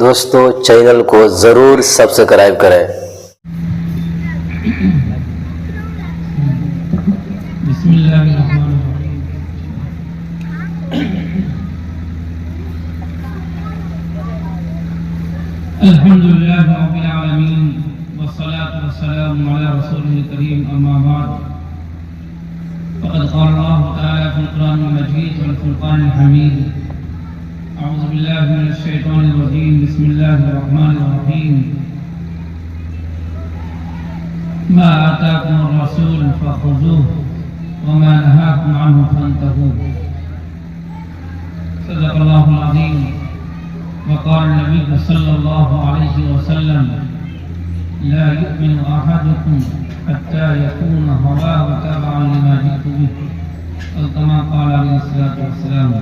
دوستو چینل کو ضرور سبسکرائب کریں۔ بسم اللہ الرحمن الرحیم۔ الحمدللہ رب العالمین والصلاة والسلام علی رسولہ الکریم، اما بعد فقد قال اللہ تعالی فی القرآن المجید والفرقان الحمید: اعوذ باللہ من الشیطان الرجیم، بسم اللہ الرحمن الرحیم۔ ما آتاکم الرسول فخذوه وما نهاكم عنه فانتهوا۔ صدق اللہ العظیم۔ وقال النبی صلی اللہ علیہ وسلم: لا يؤمن أحدكم حتى يكون هواه تبعا لما جئت به، أو كما قال عليه الصلاة والسلام۔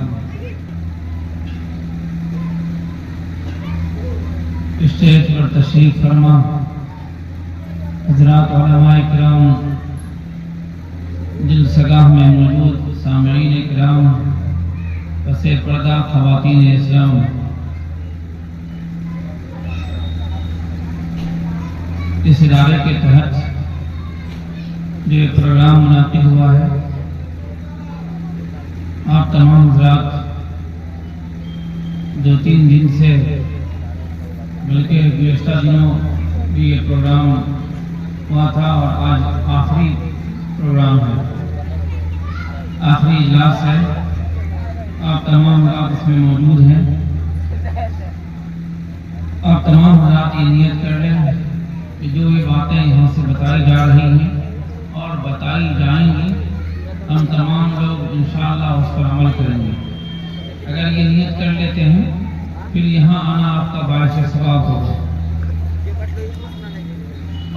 اسٹیج پر تشریف فرما حضرات علماء کرام، جلسگاہ میں موجود سامعین کرام، پس پردہ خواتین اسلام، اس ادارے کے تحت جو ایک پروگرام منعقد ہوا ہے، آپ تمام حضرات 2-3 دن سے، بلکہ گزشتہ دنوں بھی یہ پروگرام ہوا تھا اور آج آخری پروگرام ہے، آخری اجلاس ہے۔ آپ تمام حضرات اس میں موجود ہیں۔ آپ تمام حضرات یہ نیت کر لیں کہ جو یہ باتیں یہاں سے بتائی جا رہی ہیں اور بتائی جائیں گی، ہم تمام لوگ انشاءاللہ اس پر عمل کریں گے۔ اگر یہ نیت کر لیتے ہیں پھر یہاں آنا آپ کا باعث ثواب ہوگا۔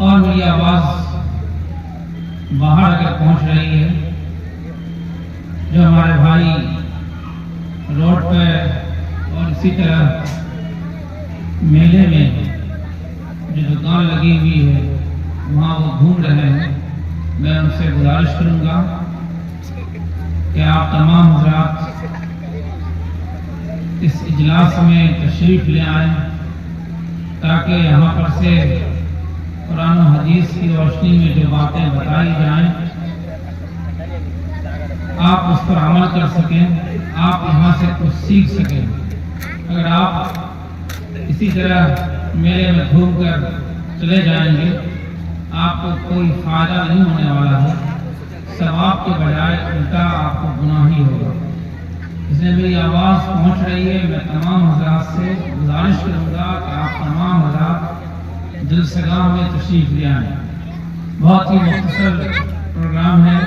اور میری آواز باہر اگر پہنچ رہی ہے، جو ہمارے بھائی روڈ پہ اور اسی طرح میلے میں جو دکان لگی ہوئی ہے وہاں وہ گھوم رہے ہیں، میں ان سے گزارش کروں گا کہ آپ تمام حضرات اس اجلاس میں تشریف لے آئیں، تاکہ یہاں پر سے قرآن و حدیث کی روشنی میں جو باتیں بتائی جائیں آپ اس پر عمل کر سکیں، آپ یہاں سے کچھ سیکھ سکیں۔ اگر آپ اسی طرح میلے میں گھوم کر چلے جائیں گے، آپ کو کوئی فائدہ نہیں ہونے والا ہے، ثواب کے بجائے الٹا آپ کو گناہ ہی ہوگا۔ اس لیے میری آواز پہنچ رہی ہے، میں تمام حضرات سے گزارش کروں گا کہ آپ تمام حضرات جلسگاہ میں تشریف لے آئیں۔ بہت ہی مختصر پروگرام ہے،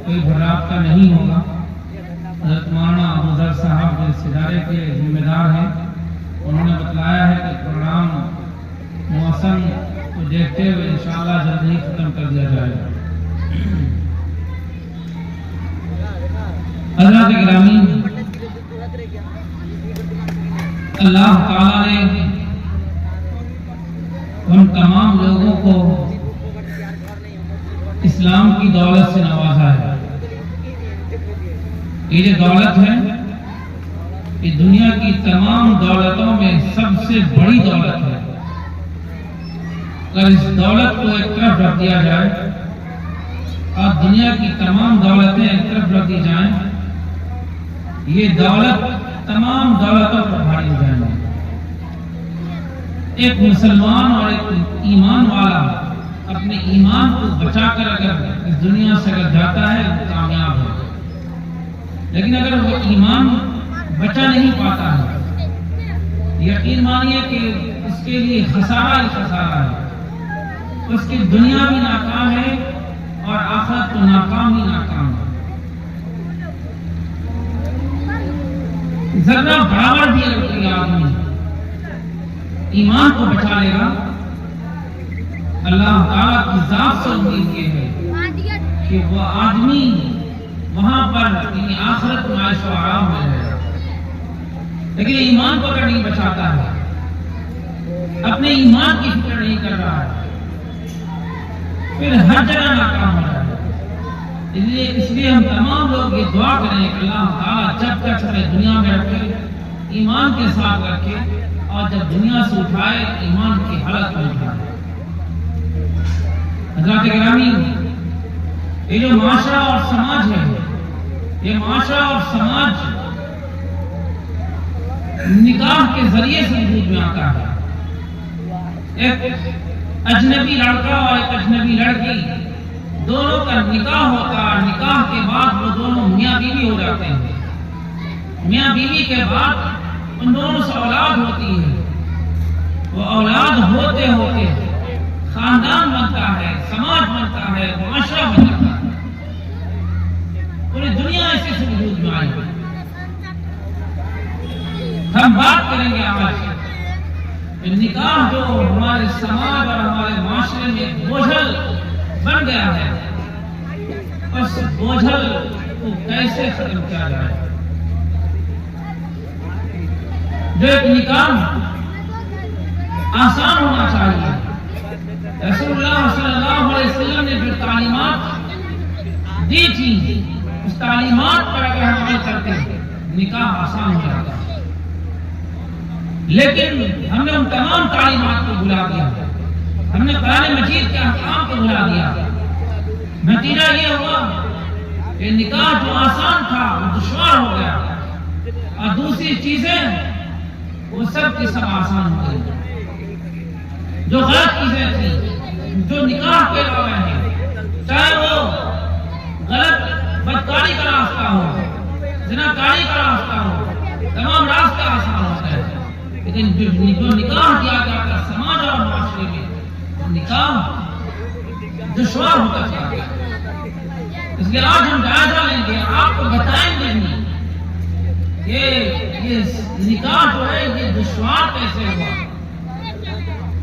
کوئی بھرات کا نہیں ہوگا۔ حضرت مولانا ابو ذر صاحب جو اس ادارے کے ذمہ دار ہیں، انہوں نے بتلایا ہے کہ پروگرام موسم کو دیکھتے ہوئے انشاءاللہ جلد ہی ختم کر دیا جائے گا۔ حضرات گرامی، اللہ تعالی نے ہم تمام لوگوں کو اسلام کی دولت سے نوازا ہے۔ یہ جو دولت ہے، یہ دنیا کی تمام دولتوں میں سب سے بڑی دولت ہے۔ اگر اس دولت کو ایک طرف رکھ دیا جائے اور دنیا کی تمام دولتیں ایک طرف رکھ دی جائیں، یہ دولت تمام دولتوں پر بھاری ہو جائیں گی۔ ایک مسلمان اور ایک ایمان والا اپنے ایمان کو بچا کر اگر اس دنیا سے اگر جاتا ہے وہ کامیاب ہے، لیکن اگر وہ ایمان بچا نہیں پاتا ہے، یقین مانیے کہ اس کے لیے خسارہ ہی خسارہ ہے۔ اس کی دنیا بھی ناکام ہے اور آخرت تو ناکام ہی ناکام ہے۔ ذرہ برابر بھی اگر کوئی آدمی ایمان کو بچا لے گا، اللہ تعالیٰ کی ذات سے امید یہ ہے کہ وہ آدمی وہاں پر یعنی آخرت میں عیش و آرام میں رہے گا۔ لیکن ایمان کو اگر نہیں بچاتا ہے، اپنے ایمان کی فکر نہیں کر رہا ہے، پھر ہر جگہ ناکام ہو رہا ہے۔ اس لیے ہم تمام لوگ یہ دعا کریں کہ اللہ تعالیٰ جب تک ہمیں دنیا میں رکھے، ایمان کے ساتھ رکھے، اور جب دنیا سے اٹھائے ایمان کی حالت میں اٹھائے۔ حضرات گرامی، یہ جو معاشرہ اور سماج ہے، یہ معاشرہ اور سماج نکاح کے ذریعے سے وجود میں آتا ہے۔ ایک اجنبی لڑکا اور ایک اجنبی لڑکی دونوں کا نکاح ہوتا ہے، نکاح کے بعد وہ دونوں میاں بیوی ہو جاتے ہیں۔ میاں بیوی کے بعد ان دونوں سے اولاد ہوتی ہے، وہ اولاد ہوتے ہوتے خاندان بنتا ہے، سماج بنتا ہے، معاشرہ بنتا ہے، پوری دنیا اسی سے وجود میں آئی ہے۔ ہم بات کریں گے آج نکاح جو ہمارے سماج اور ہمارے معاشرے میں ایک بوجھل بن گیا ہے، اس بوجھل کو کیسے ختم کیا جائے۔ جو ایک نکاح آسان ہونا چاہیے، رسول اللہ صلی اللہ علیہ وسلم نے جو تعلیمات دی تھی، اس تعلیمات پر اگر ہم عمل کرتے ہیں نکاح آسان ہو جاتا ہے۔ لیکن ہم نے ان تمام تعلیمات کو بھلا دیا، ہم نے قرآن مجید کے احکام کو بھلا دیا۔ نتیجہ یہ ہوا کہ نکاح جو آسان تھا وہ دشوار ہو گیا، اور دوسری چیزیں وہ سب کی سب آسان ہو گئی۔ جو غلط چیزیں تھیں، جو نکاح کے علاوہ ہیں، چاہے وہ غلط بدکاری کا راستہ ہو، زناکاری کا راستہ ہو، تمام راستے آسان ہوتے ہیں، لیکن جو نکاح کیا جاتا ہے سماج اور معاشرے میں، نکاح دشوار ہوتا چلا گیا۔ اس لیے آج ہم جائزہ لیں گے، آپ کو بتائیں گے کہ یہ نکاح جو ہے یہ دشوار کیسے ہوا،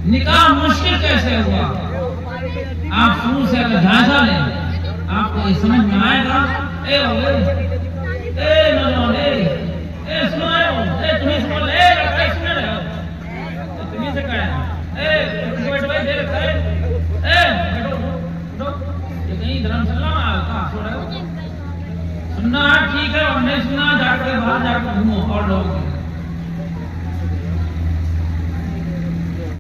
نکاح مشکل کیسے ہوا۔ آپ شروع سے اگر جائزہ لیں آپ کو یہ سمجھ میں آئے گا۔ اے نوجوان، سنو، تمہیں سنو، سن رہے ہو، تمہیں سے کہا کہیں دھرم سلام سننا ہے ٹھیک ہے، اور نہیں سننا جا کے باہر جا کے گھومو اور لوگ